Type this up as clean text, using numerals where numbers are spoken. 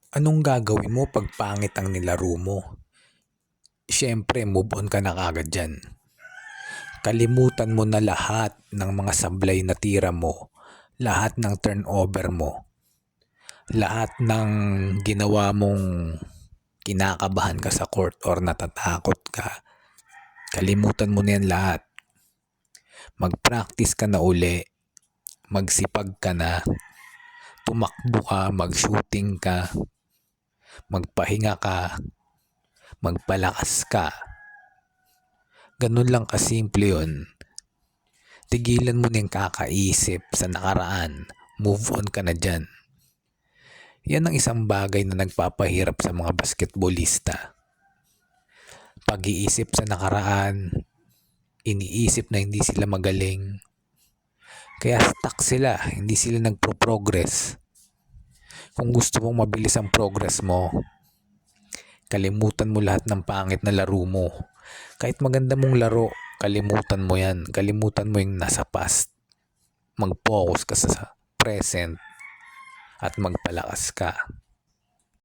Anong gagawin mo 'pag pangit ang nilaro mo? Siyempre move on ka na kaagad diyan. Kalimutan mo na lahat ng mga sablay na tira mo, lahat ng turnover mo, lahat ng ginawa mong kinakabahan ka sa court or natatakot ka. Kalimutan mo na yan lahat. Mag-practice ka na uli, magsipag ka na, tumakbo ka, mag-shooting ka, magpahinga ka, magpalakas ka. Ganun lang kasimple yun. Tigilan mo na yung kakaisip sa nakaraan. Move on ka na dyan. Yan ang isang bagay na nagpapahirap sa mga basketballista. Pag-iisip sa nakaraan, iniisip na hindi sila magaling. Kaya stuck sila, hindi sila nagpo-progress. Kung gusto mong mabilis ang progress mo, kalimutan mo lahat ng pangit na laro mo. Kahit maganda mong laro, kalimutan mo yan. Kalimutan mo yung nasa past. Mag-focus ka sa present at magpalakas ka.